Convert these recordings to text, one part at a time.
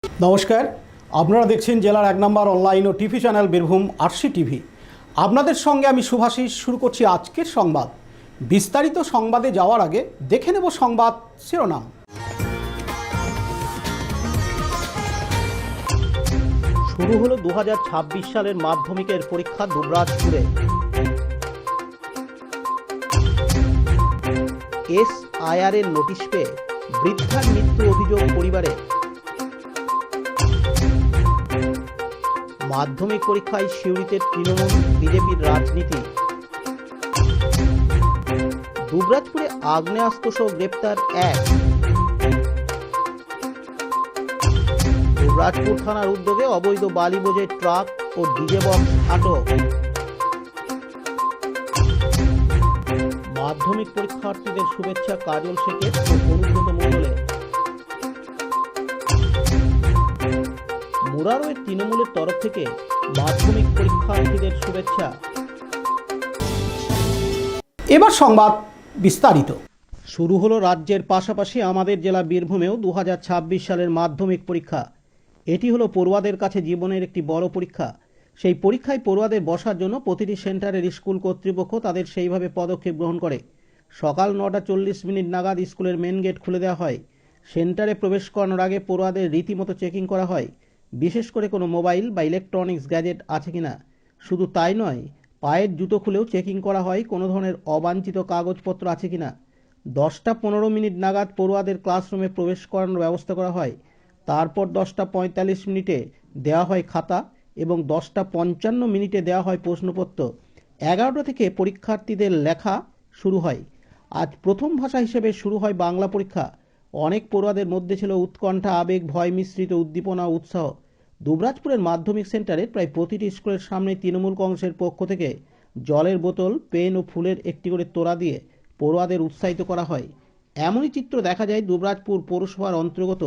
নমস্কার, আপনারা দেখছেন জেলার 1 নম্বর অনলাইন ও TV channel Birbhum RC TV. আপনাদের সঙ্গে আমি শুভাশিস। শুরু করছি আজকের সংবাদ। বিস্তারিত সংবাদে যাওয়ার আগে দেখে নেব সংবাদ শিরোনাম। শুরু হলো 2026 সালের মাধ্যমিকের পরীক্ষা দুবরাজপুরে। SIR এর নোটিশ পেয়ে বৃদ্ধার মৃত্যু অভিযোগ পরিবারে। মাধ্যমিক পরীক্ষায় সিউড়িতে তৃণমূল বিজেপির রাজনীতি। দুবরাজপুরে আগ্নেয়াস্ত্রসহ গ্রেপ্তার এক। দুবরাজপুর থানার উদ্যোগে অবৈধ বালি বোঝাই ট্রাক ও ডিজে বক্স আটক। মাধ্যমিক পরীক্ষার্থীদের শুভেচ্ছা কাজল শেখের ও অনুব্রত মণ্ডলের। মুরারোয় তৃণমূলের তরফ থেকে মাধ্যমিক পরীক্ষার্থীদের শুভেচ্ছা। এবার সংবাদ বিস্তারিত। শুরু হলো রাজ্যের পাশাপাশি আমাদের জেলা বীরভূমেও 2026 সালের মাধ্যমিক পরীক্ষা। এটি হলো পড়ুয়াদের কাছে জীবনের একটি বড় পরীক্ষা। সেই পরীক্ষায় পড়ুয়াদের বসার জন্য প্রতিটি সেন্টারের স্কুল কর্তৃপক্ষ তাদের সেইভাবে পদক্ষেপ গ্রহণ করে। সকাল 9:40 নাগাদ স্কুলের মেন গেট খুলে দেওয়া হয়। সেন্টারে প্রবেশ করানোর আগে পড়ুয়াদের রীতিমতো চেকিং করা হয়, বিশেষ করে কোনো মোবাইল বা ইলেকট্রনিক্স গ্যাজেট আছে কিনা। শুধু তাই নয়, পায়ের জুতো খুলেও চেকিং করা হয় কোনো ধরনের অবাঞ্ছিত কাগজপত্র আছে কিনা। 10:15 নাগাদ পড়ুয়াদের ক্লাসরুমে প্রবেশ করানোর ব্যবস্থা করা হয়। তারপর 10:45 দেওয়া হয় খাতা এবং 10:55 দেওয়া হয় প্রশ্নপত্র। 11টা থেকে পরীক্ষার্থীদের লেখা শুরু হয়। আজ প্রথম ভাষা হিসেবে শুরু হয় বাংলা পরীক্ষা। অনেক পড়ুয়াদের মধ্যে ছিল উৎকণ্ঠা, আবেগ, ভয় মিশ্রিত উদ্দীপনা ও উৎসাহ। দুবরাজপুরের মাধ্যমিক সেন্টারে প্রায় প্রতিটি স্কুলের সামনে তৃণমূল কংগ্রেসের পক্ষ থেকে জলের বোতল, পেন ও ফুলের একটি করে তোড়া দিয়ে পড়ুয়াদের উৎসাহিত করা হয়। এমনই চিত্র দেখা যায় দুবরাজপুর পৌরসভার অন্তর্গত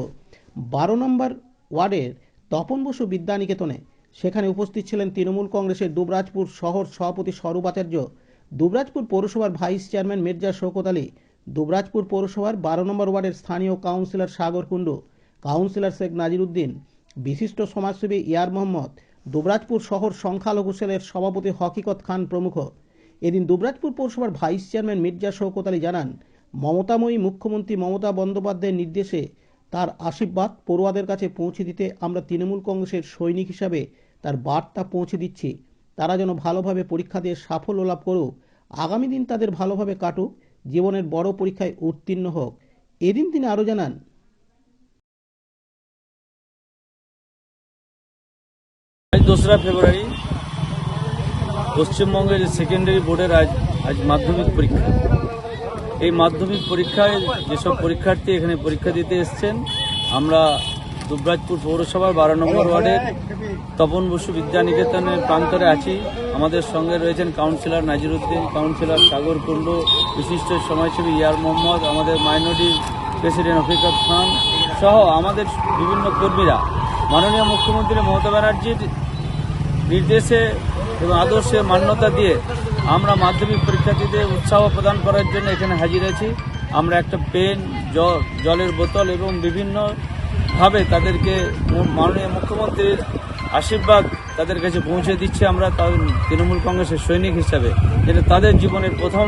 12 নম্বর ওয়ার্ডের তপন বসু বিদ্যানিকেতনে। সেখানে উপস্থিত ছিলেন তৃণমূল কংগ্রেসের দুবরাজপুর শহর সভাপতি স্বরূপ আচার্য, দুবরাজপুর পৌরসভার ভাইস চেয়ারম্যান মির্জা শওকত আলী, দুবরাজপুর পৌরসভার 12 নম্বর ওয়ার্ডের স্থানীয় কাউন্সিলর সাগর কুণ্ডু, কাউন্সিলর শেখ নাজিরুদ্দিন, বিশিষ্ট সমাজসেবী ইয়ার মোহাম্মদ, দুবরাজপুর শহর সংখ্যালঘু সেলের সভাপতি হকিকত খান প্রমুখ। এদিন দুবরাজপুর পৌরসভার ভাইস চেয়ারম্যান মির্জা শওকত আলী জানান, মমতাময়ী মুখ্যমন্ত্রী মমতা বন্দ্যোপাধ্যায়ের নির্দেশে তার আশীর্বাদ পড়ুয়াদের কাছে পৌঁছে দিতে আমরা তৃণমূল কংগ্রেসের সৈনিক হিসাবে তার বার্তা পৌঁছে দিচ্ছি। তারা যেন ভালোভাবে পরীক্ষা দিয়ে সাফল্য লাভ করুক, আগামী দিন তাদের ভালোভাবে কাটুক, জীবনের বড় পরীক্ষায় উত্তীর্ণ হোক। এদিন তিনি আরও জানান, আজ 2রা ফেব্রুয়ারি পশ্চিমবঙ্গের সেকেন্ডারি বোর্ডের আজ মাধ্যমিক পরীক্ষা। এই মাধ্যমিক পরীক্ষায় যেসব পরীক্ষার্থী এখানে পরীক্ষা দিতে এসছেন, আমরা দুবরাজপুর পৌরসভার 12 নম্বর ওয়ার্ডের তপন বসু বিদ্যানিকেতনের প্রান্তরে আছি। আমাদের সঙ্গে রয়েছেন কাউন্সিলর নাজিরুদ্দিন, কাউন্সিলর সাগর কুণ্ডু, বিশিষ্ট সমাজসেবী ইয়ার মোহাম্মদ, আমাদের মাইনরিটি প্রেসিডেন্ট হকিকত খান সহ আমাদের বিভিন্ন কর্মীরা মাননীয় মুখ্যমন্ত্রী মমতা ব্যানার্জির নির্দেশে এবং আদর্শে মান্যতা দিয়ে আমরা মাধ্যমিক পরীক্ষার্থীদের উৎসাহ প্রদান করার জন্য এখানে হাজির আছি। আমরা একটা পেন, জলের বোতল এবং বিভিন্নভাবে তাদেরকে মাননীয় মুখ্যমন্ত্রীর আশীর্বাদ তাদের কাছে পৌঁছে দিচ্ছি। আমরা তৃণমূল কংগ্রেসের সৈনিক হিসাবে যেটা তাদের জীবনের প্রথম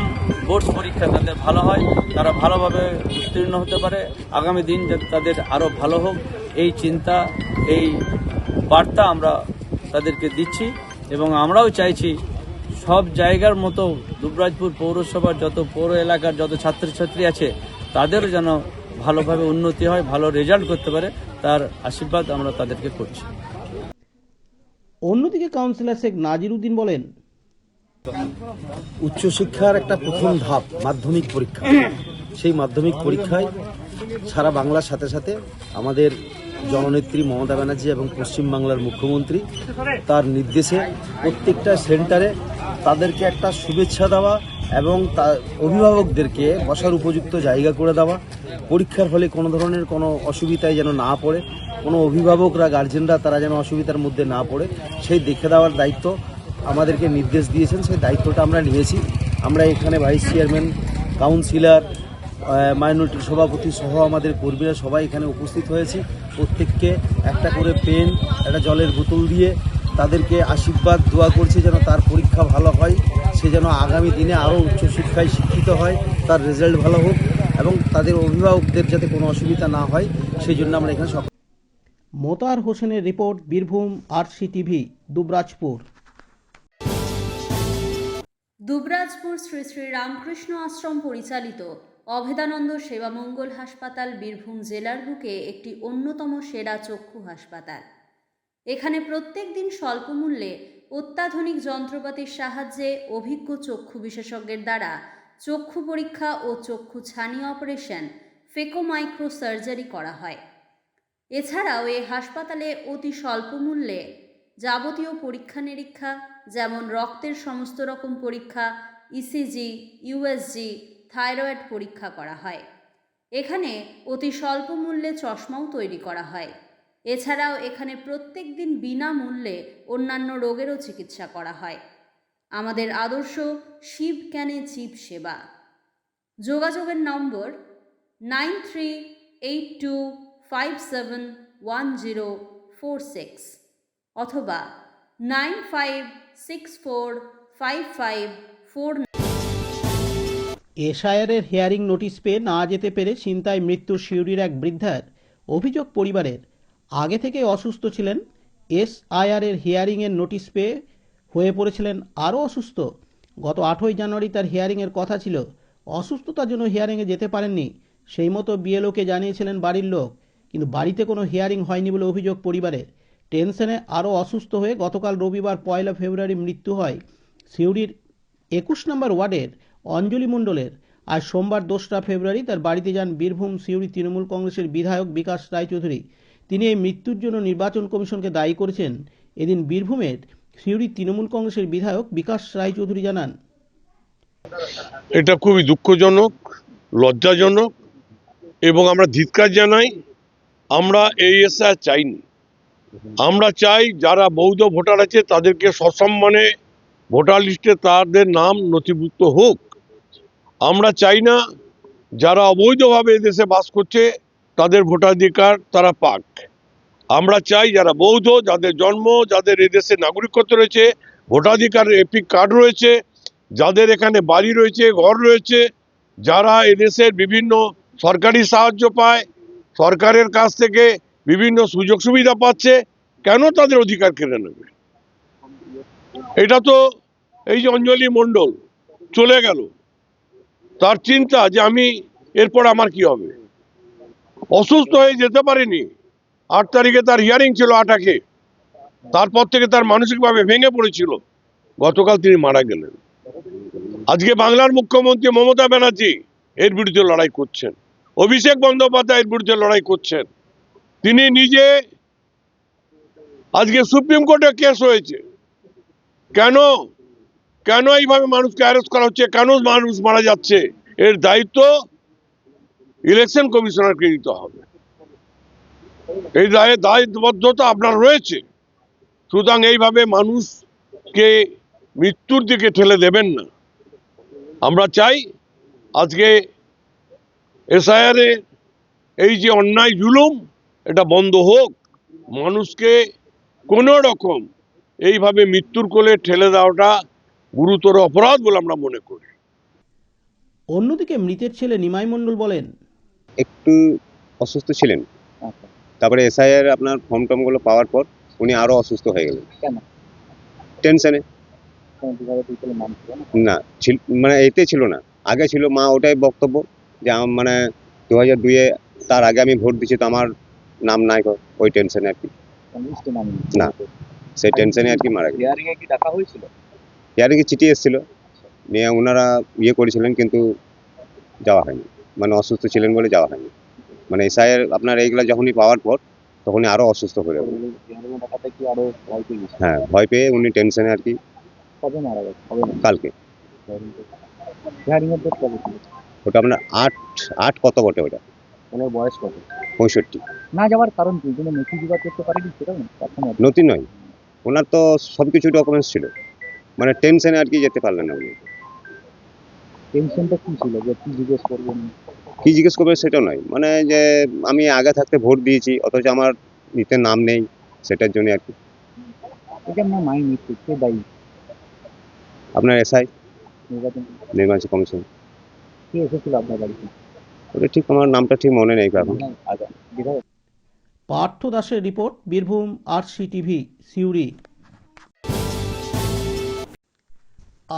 বোর্ডস পরীক্ষা তাদের ভালো হয়, তারা ভালোভাবে উত্তীর্ণ হতে পারে, আগামী দিন যাতে তাদের আরও ভালো হোক, এই চিন্তা, এই বার্তা আমরা তাদেরকে দিচ্ছি। এবং আমরাও চাইছি সব জায়গার মতো দুবরাজপুর পৌরসভার যত পৌর এলাকার যত ছাত্রছাত্রী আছে তাদেরও যেন ভালোভাবে উন্নতি হয়, ভালো রেজাল্ট করতে পারে, তার আশীর্বাদ আমরা তাদেরকে করছি। অন্যদিকে কাউন্সিলর শেখ নাজিরুদ্দিন বলেন, উচ্চশিক্ষার একটা প্রথম ধাপ মাধ্যমিক পরীক্ষা। সেই মাধ্যমিক পরীক্ষায় সারা বাংলার সাথে সাথে আমাদের জননেত্রী মমতা ব্যানার্জি এবং পশ্চিমবাংলার মুখ্যমন্ত্রী তার নির্দেশে প্রত্যেকটা সেন্টারে তাদেরকে একটা শুভেচ্ছা দেওয়া এবং তার অভিভাবকদেরকে বসার উপযুক্ত জায়গা করে দেওয়া, পরীক্ষার হলে কোনো ধরনের কোনো অসুবিধায় যেন না পড়ে, কোনো অভিভাবকরা গার্জেনরা তারা যেন অসুবিধার মধ্যে না পড়ে সেই দেখে দেওয়ার দায়িত্ব আমাদেরকে নির্দেশ দিয়েছেন। সেই দায়িত্বটা আমরা নিয়েছি। আমরা এখানে ভাইস চেয়ারম্যান, কাউন্সিলর, মাইনরিটির সভাপতি সহ আমাদের কর্মীরা সবাই এখানে উপস্থিত হয়েছি। প্রত্যেককে একটা করে পেন, একটা জলের বোতল দিয়ে তাদেরকে আশীর্বাদ দোয়া করছি যেন তার পরীক্ষা ভালো হয়, সে যেন আগামী দিনে আরও উচ্চশিক্ষায় শিক্ষিত হয়, তার রেজাল্ট ভালো হোক এবং তাদের অভিভাবকদের যাতে কোনো অসুবিধা না হয়, সেই জন্য আমরা এখানে মোতার হোসেনের রিপোর্ট, বীরভূম RCTV, দুবরাজপুর। দুবরাজপুর শ্রী শ্রী রামকৃষ্ণ আশ্রম পরিচালিত অভেদানন্দ সেবা মঙ্গল হাসপাতাল বীরভূম জেলার বুকে একটি অন্যতম সেরা চক্ষু হাসপাতাল। এখানে প্রত্যেক দিন স্বল্প মূল্যে অত্যাধুনিক যন্ত্রপাতির সাহায্যে অভিজ্ঞ চক্ষু বিশেষজ্ঞের দ্বারা চক্ষু পরীক্ষা ও চক্ষু ছানি অপারেশন, ফেকো মাইক্রো সার্জারি করা হয়। এছাড়াও এই হাসপাতালে অতি স্বল্প মূল্যে যাবতীয় পরীক্ষা নিরীক্ষা যেমন রক্তের সমস্ত রকম পরীক্ষা, ECG, USG, থাইরয়েড পরীক্ষা করা হয়। এখানে অতি স্বল্প মূল্যে চশমাও তৈরি করা হয়। এছাড়াও এখানে প্রত্যেক দিন বিনামূল্যে অন্যান্য রোগেরও চিকিৎসা করা হয়। আমাদের আদর্শ শিব ক্যানে চিপ সেবা। যোগাযোগের নম্বর 9382571046 অথবা 95645549। এসআইআরের হিয়ারিং নোটিশ পেয়ে না যেতে পেরে ছিনতাই মৃত্যুর সিউড়ির এক বৃদ্ধার অভিযোগ, পরিবারের আগে থেকে অসুস্থ ছিলেন, এসআইআরের হিয়ারিংয়ের নোটিশ পেয়ে হয়ে পড়েছিলেন আরও অসুস্থ। গত 8ই জানুয়ারি তার হিয়ারিংয়ের কথা ছিল, অসুস্থতার জন্য হিয়ারিংয়ে যেতে পারেননি। সেই মতো বিএলওকে জানিয়েছিলেন বাড়ির লোক, কিন্তু বাড়িতে কোনো হিয়ারিং হয়নি বলে অভিযোগ পরিবারের। টেনশনে আরও অসুস্থ হয়ে গতকাল রবিবার 1 ফেব্রুয়ারি মৃত্যু হয় সিউড়ির 21 নম্বর ওয়ার্ডের অঞ্জলি মণ্ডলের। আজ সোমবার 2রা ফেব্রুয়ারি তার বাড়িতে যান বীরভূম সিউড়ি তৃণমূল কংগ্রেসের বিধায়ক বিকাশ রায়চৌধুরী। তিনি এই মৃত্যুর জন্য নির্বাচন কমিশনকে দায়ী করেছেন। এদিন বীরভূমের সিউড়ি তৃণমূল কংগ্রেসের বিধায়ক বিকাশ রায়চৌধুরী জানান, এটা খুবই দুঃখজনক, লজ্জাজনক এবং আমরা ধিক্কার জানাই। আমরা এই এসআইআর চাইনি। আমরা চাই যারা বৈধ ভোটার আছে তাদেরকে সসম্মানে ভোটার লিস্টে তাদের নাম নথিভুক্ত হোক। আমরা চাই না যারা অবৈধভাবে এদেশে বাস করছে তাদের ভোটাধিকার তারা পাক। আমরা চাই যারা বৈধ, যাদের জন্ম, যাদের এদেশে নাগরিকত্ব রয়েছে, ভোটাধিকার এপিক কার্ড রয়েছে, যাদের এখানে বাড়ি রয়েছে, ঘর রয়েছে, যারা এদেশের বিভিন্ন সরকারি সাহায্য পায়, সরকারের কাছ থেকে বিভিন্ন সুযোগ সুবিধা পাচ্ছে, কেন তাদের অধিকার কেড়ে নেবে? এটা তো এই যে অঞ্জলি মণ্ডল চলে গেল, তার চিন্তা যে আমি এরপর আমার কি হবে। অসুস্থ হয়ে যেতে পারেনি। 8 তারিখে তার হিয়ারিং ছিল 8 তারপর থেকে তার মানসিকভাবে ভেঙে পড়েছিল। গতকাল তিনি মারা গেলেন। আজকে বাংলার মুখ্যমন্ত্রী মমতা ব্যানার্জি এর বিরুদ্ধে লড়াই করছেন, অভিষেক বন্দ্যোপাধ্যায় এর বিরুদ্ধে লড়াই করছেন। তিনি নিজে আজকে সুপ্রিম কোর্টে কেস হয়েছে। কেন কেন এইভাবে মানুষকে অ্যারেস্ট করা হচ্ছে, কেন মানুষ মারা যাচ্ছে, এর দায়িত্ব ইলেকশন কমিশনারকে নিতে হবে। এই দায়বদ্ধতা আপনার রয়েছে। সুতরাং এইভাবে মানুষকে মৃত্যুর দিকে ঠেলে দেবেন না। আমরা চাই আজকে এসআইআর এই যে অন্যায় জুলুম এটা বন্ধ হোক। মানুষকে কোনো রকম এইভাবে মৃত্যুর কোলে ঠেলে দেওয়াটা গুরুতর অপরাধ বলে আমরা মনে করি। অন্যদিকে মৃতের ছেলে নিমাই মণ্ডল বলেন, একটু অসুস্থ ছিলেন, তারপরে এসআইআর আপনার ফর্ম টর্মগুলো পাওয়ার পর উনি আরো অসুস্থ হয়ে গেলেন। টেনশনে না মানে এতে ছিল না, আগে ছিল। মা ওটাই বক্তব্য যে মানে 2002-এ তার আগে আমি ভোট দিচ্ছি, তো আমার নাম নাই, ওই টেনশনে আর কি। না, সেই টেনশনে আর কি মারা গেল। হিয়ারিং এ চিঠি এসেছিল, নিয়ে ওনারা করেছিলেন, কিন্তু যাওয়া হয়নি। মানে অসুস্থ ছিলেন বলে যাওয়া হয়নি। মানে এসআইআর আপনার এইগুলা যখনই পাওয়ার পর তখনই আরো অসুস্থ হয়ে গেলেন। হ্যাঁ, ভয় পেয়ে উনি টেনশনে আর কি। কালকে ওটা আপনার 8 কত বটে, ওটা ওনার বয়স কত? 65। না যাওয়ার কারণ কি? কোনো নথি জোগাড় করতে পারেনি সেটা না? নথি নয়, ওনার তো সবকিছু ডকুমেন্টস ছিল, মানে টেনশনে আর কি যেতে পারলেন না উনি। টেনশনটা কি ছিল যে কি জিজ্ঞেস করবেন? কি জিজ্ঞেস করবে সেটা নয়, মানে যে আমি আগে থাকতে ভোট দিয়েছি অথচ আমার নিতে নাম নেই, সেটার জন্য আর কি। এটা আপনার মাইন্ড নিচ্ছে কে দায়ী আপনার এসআই, নির্বাচন? নির্বাচন কমিশন, কে এসেছিল আপনার বাড়িতে? ওটা ঠিক আমার নামটা ঠিক মনে নেই এখন। আচ্ছা, বিধায়ক। পার্থ দাসের রিপোর্ট, বীরভূম RCTV, সিউড়ি।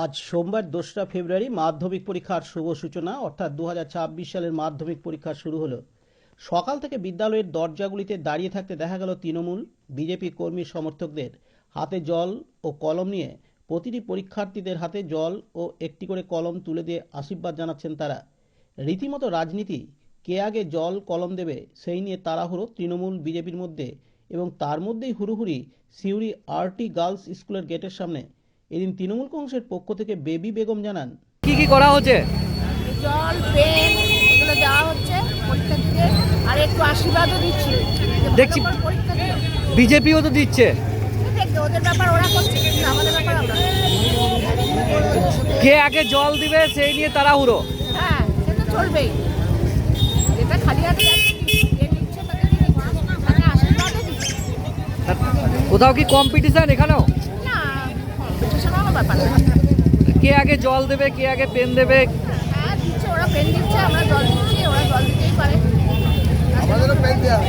আজ সোমবার 2রা ফেব্রুয়ারি মাধ্যমিক পরীক্ষার শুভ সূচনা, অর্থাৎ 2026 সালের মাধ্যমিক পরীক্ষা শুরু হলো। সকাল থেকে বিদ্যালয়ের দরজাগুলিতে দাঁড়িয়ে থাকতে দেখা গেল তৃণমূল বিজেপি কর্মী সমর্থকদের। হাতে জল ও কলম নিয়ে প্রতিটি পরীক্ষার্থীদের হাতে জল ও একটি করে কলম তুলে দিয়ে আশীর্বাদ জানাচ্ছেন তারা। রীতিমতো রাজনীতি, কে আগে জল কলম দেবে সেই নিয়ে তাড়াহুড়ো তৃণমূল বিজেপির মধ্যে, এবং তার মধ্যেই হুড়োহুড়ি সিউড়ি RT গার্লস স্কুলের গেটের সামনে। এদিন তৃণমূল কংগ্রেসের পক্ষ থেকে বেবি বেগম জানান, কি কি করা হচ্ছে? জল পেন এগুলো দেওয়া হচ্ছে পরীক্ষার্থীদের, আর একটু আশীর্বাদও দিচ্ছি যে ভালো দেখছি করে পরীক্ষা দিও। বিজেপিও তো দিচ্ছে। দেখবে ওদের ব্যাপার ওরা করছে, কিন্তু আমাদের ব্যাপার আমরা। কে আগে জল দিবে সেই নিয়ে তাড়াহুড়ো। হ্যাঁ, সে তো চলবেই। যেটা খালি হাতে যাচ্ছে, যে নিচ্ছে তাকে দিয়ে দিচ্ছে, তাকে আশীর্বাদও দিচ্ছে। কোথাও কি কম্পিটিশন এখানেও? না, কম্পিটিশন আমার ব্যাপার না। কে আগে জল দেবে, কে আগে পেন দেবে? হ্যাঁ, দিচ্ছে, ওরা পেন দিচ্ছে, আমরা জল দিচ্ছি, ওরা জল দিতেই পারে। আমাদেরও পেন দেওয়া।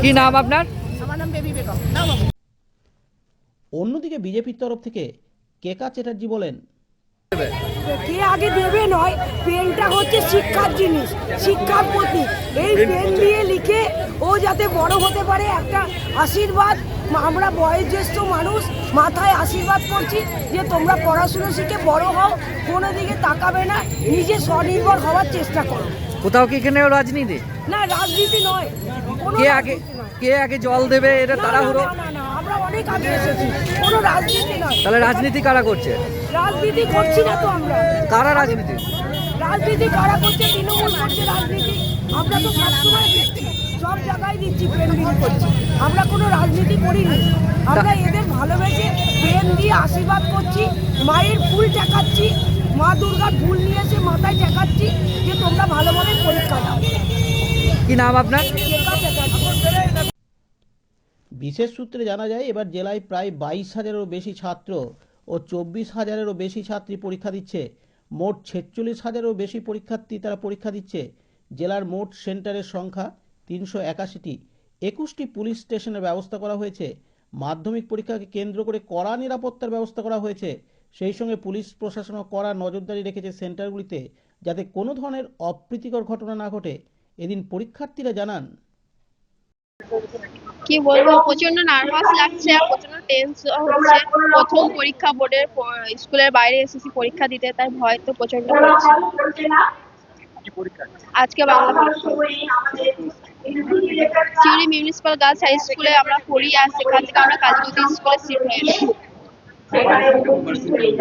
কি নাম আপনার? আমার নাম বেবি বেগম। নাও বাবু। অন্যদিকে বিজেপির তরফ থেকে কেকা চ্যাটার্জি বলেন, কে আগে দেবে নয়, পেনটা হচ্ছে শিক্ষার জিনিস, শিক্ষার প্রতীক। এই পেন দিয়ে লিখে ও যাতে বড় হতে পারে, একটা আশীর্বাদ। আমরা বয়োজ্যেষ্ঠ মানুষ, মাথায় আশীর্বাদ করছি যে তোমরা পড়াশুনো শিখে বড় হও, কোনো দিকে তাকাবে না, নিজে স্বনির্ভর হওয়ার চেষ্টা করো। কোথাও কি এখানে রাজনীতি? না, রাজনীতি নয়, কোনো কে আগে রাজনীতি নয়। কে আগে জল দেবে এটা না, না, তাড়াহুড়ো? না, না, না, আমরা অনেক আগে এসেছি, কোনো রাজনীতি নয়। তাহলে রাজনীতি কারা করছে? রাজনীতি করছি না তো আমরা। কারা রাজনীতি? রাজনীতি কারা করছে? তৃণমূল করছে রাজনীতি। আমরা তো সবসময় দিচ্ছি, সব জায়গায় দিচ্ছি, পেন বিলি করছি। আমরা কোনো রাজনীতি করিনি। আমরা এদের ভালোবেসে পেন দিয়ে আশীর্বাদ করছি, মায়ের ফুল ঠেকাচ্ছি, মা দুর্গার ফুল নিয়ে এসে মাথায় ঠেকাচ্ছি যে তোমরা ভালোভাবে পরীক্ষা দাও। কি নাম আপনার? কেকা চ্যাটার্জি। বিশেষ সূত্রে জানা যায়, এবার জেলায় প্রায় 22,000-এরও বেশি ছাত্র ও 24,000-এরও বেশি ছাত্রী পরীক্ষা দিচ্ছে। মোট 46,000-এরও বেশি পরীক্ষার্থী তারা পরীক্ষা দিচ্ছে। জেলার মোট সেন্টারের সংখ্যা 381টি। 21টি পুলিশ স্টেশনের ব্যবস্থা করা হয়েছে। মাধ্যমিক পরীক্ষাকে কেন্দ্র করে কড়া নিরাপত্তার ব্যবস্থা করা হয়েছে। সেই সঙ্গে পুলিশ প্রশাসনও কড়া নজরদারি রেখেছে সেন্টারগুলিতে, যাতে কোনো ধরনের অপ্রীতিকর ঘটনা না ঘটে। এদিন পরীক্ষার্থীরা জানান, কি বলবো, প্রচন্ড নার্ভাস লাগছে আর প্রচন্ড টেন্স হচ্ছে। প্রথম পরীক্ষা বোর্ডের স্কুলের বাইরে এসেছি পরীক্ষা দিতে, তাই ভয় তো প্রচন্ড হচ্ছে। আজকে বাংলা পরীক্ষা। সিউড়ি মিউনিসিপাল গার্লস হাই স্কুলে আমরা পড়ি, আর সেখান থেকে আমরা কালীগতি স্কুলে শিফট হয়েছি।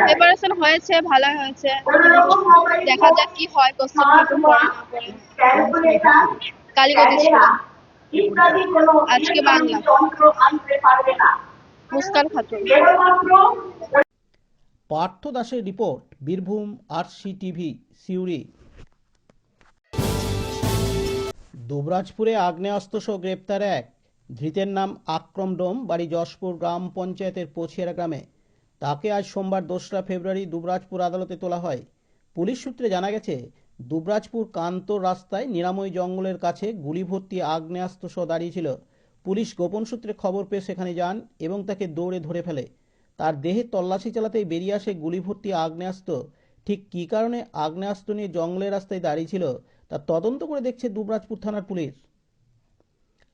প্রিপারেশন হয়েছে, ভালো হয়েছে। দেখা যাক কি হয়, কোশ্চেন পেপার পড়া না পড়ে। কালীগতি স্কুলে আজকে বাংলা। মুস্কান খাতুন। পার্থ দাসের রিপোর্ট, বীরভূম RCTV, সিউড়ি। দুবরাজপুরে আগ্নেয়াস্ত্রসহ গ্রেপ্তার এক। ধৃতের নাম আকরম ডোম, বাড়ি যশপুর গ্রাম পঞ্চায়েতের পছিয়ারা গ্রামে। তাকে আজ সোমবার 2রা ফেব্রুয়ারি দুবরাজপুর আদালতে তোলা হয়। পুলিশ সূত্রে জানা গেছে, দুবরাজপুর কান্তর রাস্তায় নিরাময় জঙ্গলের কাছে গুলি ভর্তি আগ্নেয়াস্ত্রসহ দাঁড়িয়েছিল। পুলিশ গোপন সূত্রে খবর পেয়ে সেখানে যান এবং তাকে দৌড়ে ধরে ফেলে। তার দেহে তল্লাশি চালাতেই বেরিয়ে আসে গুলি ভর্তি আগ্নেয়াস্ত্র। ঠিক কী কারণে আগ্নেয়াস্ত্র নিয়ে জঙ্গলের রাস্তায় দাঁড়িয়েছিল তা তদন্ত করে দেখছে দুবরাজপুর থানার পুলিশ।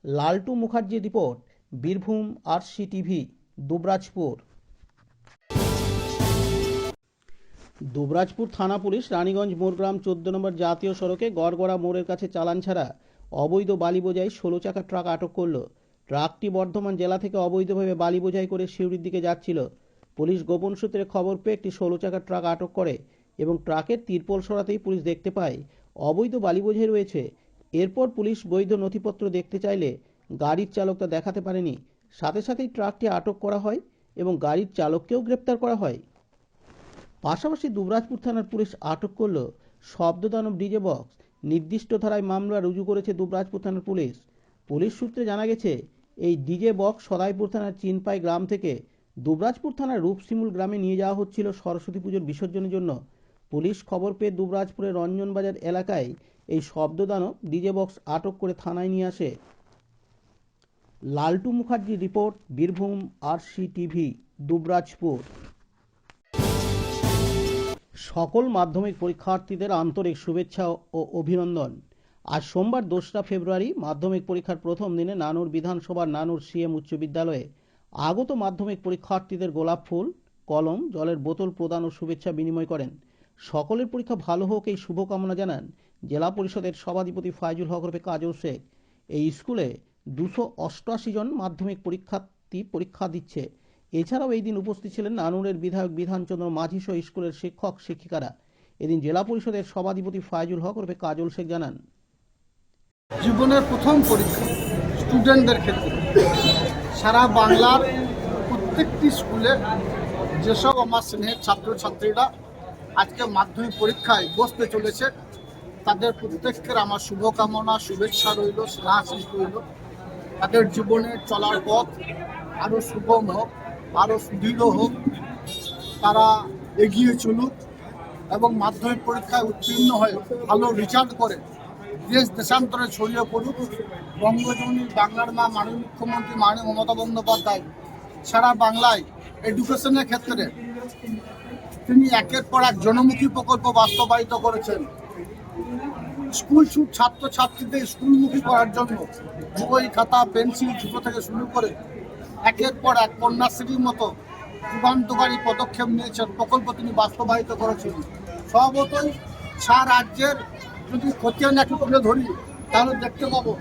লালটু মুখার্জির রিপোর্ট, বীরভূম RCTV, দুবরাজপুর। দুবরাজপুর থানা পুলিশ রানীগঞ্জ মোরগ্রাম 14 নম্বর জাতীয় সড়কে গড়গড়া মোড়ের কাছে চালান ছাড়া অবৈধ বালি বোঝাই 16 চাকার ট্রাক আটক করল। ট্রাকটি বর্ধমান জেলা থেকে অবৈধভাবে বালি বোঝাই করে সিউড়ির দিকে যাচ্ছিল। পুলিশ গোপন সূত্রে খবর পেয়ে একটি 16 চাকার ট্রাক আটক করে এবং ট্রাকের তিরপল সরাতেই পুলিশ দেখতে পায় অবৈধ বালি বোঝাই রয়েছে। এরপর পুলিশ বৈধ নথিপত্র দেখতে চাইলে গাড়ির চালক তা দেখাতে পারেনি। সাথে সাথেই ট্রাকটি আটক করা হয় এবং গাড়ির চালককেও গ্রেপ্তার করা হয়। পাশাপাশি দুবরাজপুর থানার পুলিশ আটক করল শব্দদানব ডিজে বক্স নির্দিষ্ট ধারায় মামলা রুজু করেছে দুবরাজপুর থানার পুলিশ। পুলিশ সূত্রে জানা গেছে, এই ডিজে বক্স সদাইপুর থানার চিনপাই গ্রাম থেকে দুবরাজপুর থানার রূপসিমুল গ্রামে নিয়ে যাওয়া হচ্ছিল সরস্বতী পুজোর বিসর্জনের জন্য। পুলিশ খবর পেয়ে দুবরাজপুরের রঞ্জনবাজার এলাকায় এই শব্দদানব ডিজে বক্স আটক করে থানায় নিয়ে আসে। লালটু মুখার্জি রিপোর্ট, বীরভূম RCTV, দুবরাজপুর। সকল মাধ্যমিক পরীক্ষার্থীদের আন্তরিক শুভেচ্ছা ও অভিনন্দন। আজ সোমবার 2রা ফেব্রুয়ারি মাধ্যমিক পরীক্ষার প্রথম দিনে নানুর বিধানসভার নানুর CM উচ্চ বিদ্যালয়ে আগত মাধ্যমিক পরীক্ষার্থীদের গোলাপ ফুল, কলম, জলের বোতল প্রদান ও শুভেচ্ছা বিনিময় করেন। সকলের পরীক্ষা ভালো হোক এই শুভকামনা জানান জেলা পরিষদের সভাধিপতি ফাইজুল হক ওরফে কাজল শেখ। এই স্কুলে 288 জন মাধ্যমিক পরীক্ষার্থী পরীক্ষা দিচ্ছে। এছাড়াও এই দিন উপস্থিত ছিলেন নানুরের বিধায়ক বিধানচন্দ্র মাঝি সহ স্কুলের শিক্ষক শিক্ষিকারা। এদিন জেলা পরিষদের সভাধিপতি ফাইজুল হক ওরফে কাজল শেখ জানান, জীবনের প্রথম পরীক্ষা স্টুডেন্টদের ক্ষেত্রে সারা বাংলার প্রত্যেকটি স্কুলে যেসব আমার স্নেহের ছাত্রছাত্রীরা আজকে মাধ্যমিক পরীক্ষায় বসতে চলেছে, তাদের প্রত্যেকের আমার শুভকামনা, শুভেচ্ছা রইল, স্নেহাশিস রইল। তাদের জীবনের চলার পথ আরও সুগম হোক, আরও সুদৃঢ় হোক, তারা এগিয়ে চলুক এবং মাধ্যমিক পরীক্ষায় উত্তীর্ণ হয়ে ভালো রেজাল্ট করে দেশ দেশান্তরে ছড়িয়ে পড়ুক। বঙ্গজননী বাংলার মা মাননীয় মুখ্যমন্ত্রী মাননীয় মমতা বন্দ্যোপাধ্যায় সারা বাংলায় এডুকেশনের ক্ষেত্রে তিনি একের পর এক জনমুখী প্রকল্প বাস্তবায়িত করেছেন। স্কুল ছুট ছাত্রছাত্রীদের স্কুলমুখী করার জন্য বই, খাতা, পেন্সিল, জুতো থেকে শুরু করে একের পর এক কন্যাশ্রীর মতো যুগান্তকারী পদক্ষেপ নিয়েছেন, প্রকল্প তিনি বাস্তবায়িত করেছেন। স্বভাবতই সারা রাজ্যের যদি খতিয়ান একটু তুলে ধরি তাহলে দেখতে পাবো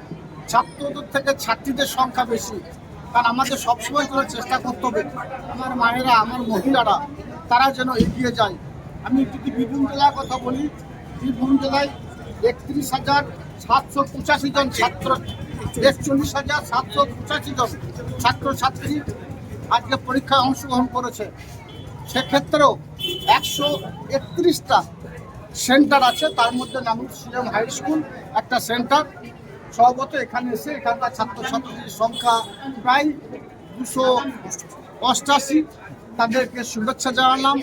ছাত্রদের থেকে ছাত্রীদের সংখ্যা বেশি। কারণ আমাদের সবসময় করে চেষ্টা করতে হবে আমার মায়েরা, আমার মহিলারা তারা যেন এগিয়ে যায়। আমি যদি বীরভূম জেলার কথা বলি, বীরভূম জেলায় 31,785 জন ছাত্র, 41,785 জন ছাত্রছাত্রী আজকে পরীক্ষায় অংশগ্রহণ করেছে। সেক্ষেত্রেও 131টা সেন্টার আছে, তার মধ্যে নানুর CM হাই স্কুল একটা সেন্টার। স্বভাবত এখানে এসে এখানকার ছাত্রছাত্রীর সংখ্যা প্রায় 288। তাদেরকে শুভেচ্ছা জানালাম,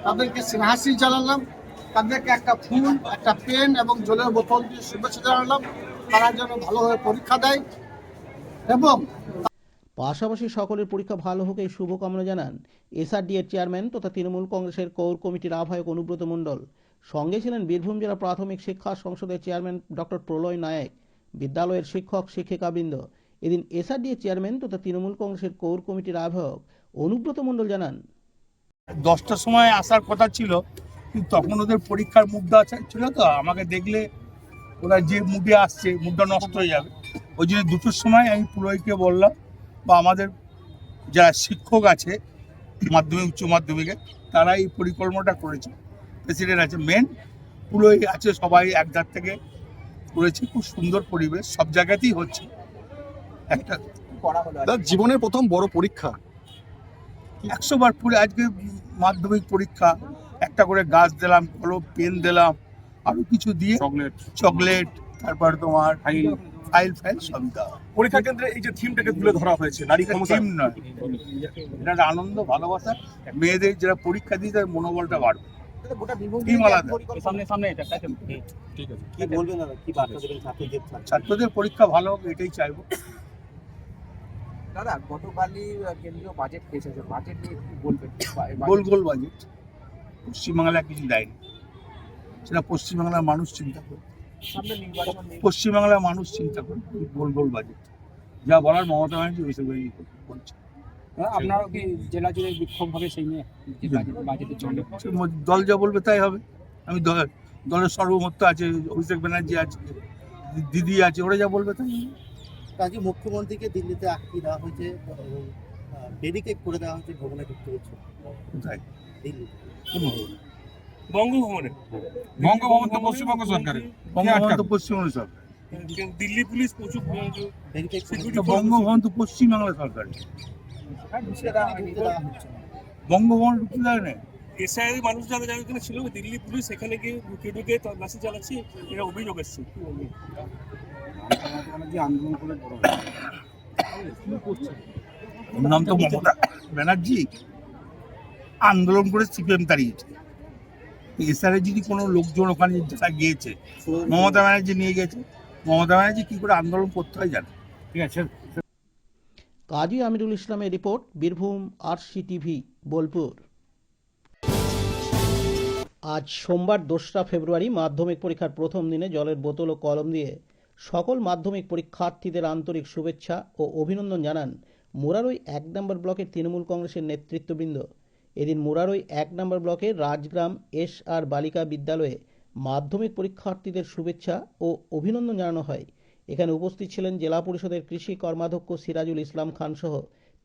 তাদেরকে স্নেহাশিস জানালাম, তাদেরকে একটা ফুল, একটা পেন এবং জলের বোতল দিয়ে শুভেচ্ছা জানালাম। তারা যেন ভালোভাবে পরীক্ষা দেয় এবং পাশাপাশি সকলের পরীক্ষা ভালো হোক এই শুভকামনা জানান SRD এর চেয়ারম্যান তথা তৃণমূল কংগ্রেসের কোর কমিটির আহ্বায়ক অনুব্রত মণ্ডল। সঙ্গে ছিলেন বীরভূম জেলা প্রাথমিক শিক্ষা সংসদের চেয়ারম্যান ডক্টর প্রলয় নায়েক, বিদ্যালয়ের শিক্ষক শিক্ষিকাবৃন্দ। এদিন SRD এর চেয়ারম্যান তথা তৃণমূল কংগ্রেসের কোর কমিটির আহ্বায়ক অনুব্রত মণ্ডল জানান, 10টার সময় আসার কথা ছিল, কিন্তু তখন ওদের পরীক্ষার মুডটা ছিল, তো আমাকে দেখলে ওরা যে মুডে আসছে মুডটা নষ্ট হয়ে যাবে। ওই জন্য 2টোর সময় আমি পুরোহিতকে বললাম বা আমাদের যারা শিক্ষক আছে মাধ্যমিক উচ্চ মাধ্যমিকে তারা এই পরিকল্পনাটা করেছে। প্রেসিডেন্ট আছে, মেন পুরোহিত আছে, সবাই এক ধার থেকে করেছে। খুব সুন্দর পরিবেশ, সব জায়গাতেই হচ্ছে। একটা জীবনের প্রথম বড় পরীক্ষা 100 বার পুরো আজকে মাধ্যমিক পরীক্ষা, একটা করে গাছ দিলাম, কলম, পেন দিলাম, আরো কিছু দিয়ে চকলেট, তারপর তোমার ফাইল সবই দেওয়া। পরীক্ষা কেন্দ্রে এই যে থিমটাকে তুলে ধরা হয়েছে নারী ক্ষমতা, থিম নয়, এটা একটা আনন্দ, ভালোবাসা। মেয়েদের যারা পরীক্ষা দিয়ে তাদের মনোবলটা বাড়বে। থিম আলাদা। ছাত্রদের পরীক্ষা ভালো হোক এটাই চাইবো। দাদা, গতকালই কেন্দ্রীয় বাজেট পেশ হয়েছে, বাজেট নিয়ে কি বলবেন? গোল বাজেট পশ্চিমবাংলায় কিছু দেয়নি, সেটা পশ্চিমবাংলার মানুষ চিন্তা করে। সামনে নির্বাচন, পশ্চিমবাংলার মানুষ চিন্তা করে গোল বাজেট যা বলার মমতা ব্যানার্জি ওইসব বলছে। আপনারাও কি জেলা জুড়ে বিক্ষোভ হবে সেই নিয়ে? বাজেটের জন্য দল যা বলবে তাই হবে। আমি দলের সর্বমত্ত আছে, অভিষেক ব্যানার্জি আছে, দিদি আছে, ওরা যা বলবে তাই। আজকে মুখ্যমন্ত্রীকে দিল্লিতে আটকে দেওয়া হয়েছে এবং ব্যারিকেড করে দেওয়া হয়েছে ভবনে ঢুকতে হচ্ছে। কোথায়? দিল্লি। কোন ভবনে? বঙ্গভবনে। বঙ্গভবন তো পশ্চিমবঙ্গ সরকারের। বঙ্গভবন তো পশ্চিমবঙ্গ সরকার। দিল্লি পুলিশ প্রচুর বঙ্গভবন তো পশ্চিমবাংলা সরকার। বঙ্গভবন ঢুকতে দেয় না, এসআইয়ের মানুষ যারা যারা এখানে ছিল, দিল্লি পুলিশ এখানে গিয়ে ঢুকে ঢুকে তল্লাশি চালাচ্ছে, এটা অভিযোগ এসছে। কি বলবো? ওর নাম তো মমতা ব্যানার্জি, আন্দোলন করে সিপিএম তাড়িয়েছে। এসআরের যদি কোনো লোকজন ওখানে যারা গিয়েছে, মমতা ব্যানার্জি নিয়ে গেছে, মমতা ব্যানার্জি কি করে আন্দোলন করতে হয় জানে। ঠিক আছে। কাজী আমিরুল ইসলামের রিপোর্ট, বীরভূম RCTV, বোলপুর। আজ সোমবার 2রা ফেব্রুয়ারি মাধ্যমিক পরীক্ষার প্রথম দিনে জলের বোতল ও কলম দিয়ে সকল মাধ্যমিক পরীক্ষার্থীদের আন্তরিক শুভেচ্ছা ও অভিনন্দন জানান মুরারই 1 নম্বর ব্লকের তৃণমূল কংগ্রেসের নেতৃত্ববৃন্দ। এদিন মুরারই 1 নম্বর ব্লকের রাজগ্রাম SR বালিকা বিদ্যালয়ে মাধ্যমিক পরীক্ষার্থীদের শুভেচ্ছা ও অভিনন্দন জানানো হয়। এখানে উপস্থিত ছিলেন জেলা পরিষদের কৃষি কর্মাধ্যক্ষ সিরাজুল ইসলাম খান সহ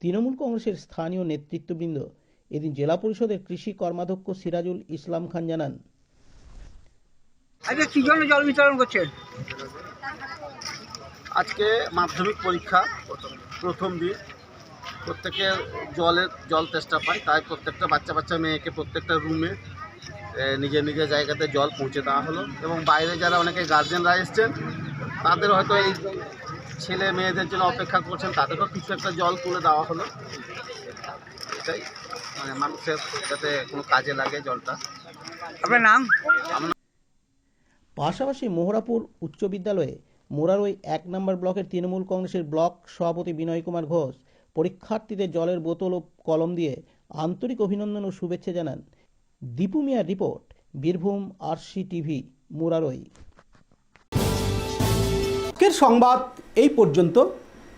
তৃণমূল কংগ্রেসের স্থানীয় নেতৃত্ববৃন্দ। এদিন জেলা পরিষদের কৃষি কর্মাধ্যক্ষ সিরাজুল ইসলাম খান জানান, আজকে কি জন্য জল বিতরণ করছেন? আজকে মাধ্যমিক পরীক্ষা প্রথম দিন, প্রত্যেকে জল তেষ্টা পায়, তাই প্রত্যেকটা বাচ্চা মেয়েকে প্রত্যেকটা রুমে নিজের নিজের জায়গাতে জল পৌঁছে দেওয়া হলো। এবং বাইরে যারা অনেকে গার্জেনরা এসছেন, তাদের হয়তো এই ছেলে মেয়েদের জন্য অপেক্ষা করছেন, তাদেরকেও কিছু একটা জল তুলে দেওয়া হলো। এটাই মানে মানুষের যাতে কোনো কাজে লাগে জলটা। আপনার নাম? পাশাপাশি মোহরাপুর উচ্চ বিদ্যালয়ে মুরারই 1 নম্বর ব্লকের তৃণমূল কংগ্রেসের ব্লক সভাপতি বিনয় কুমার ঘোষ পরীক্ষার্থীদের জলের বোতল ও কলম দিয়ে আন্তরিক অভিনন্দন ও শুভেচ্ছা জানান। দীপু মিয়ার রিপোর্ট, বীরভূম RCTV, মুরারই। আজকের সংবাদ এই পর্যন্ত।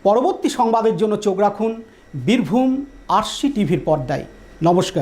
পরবর্তী সংবাদের জন্য চোখ রাখুন বীরভূম RCTVর পর্দায়। নমস্কার।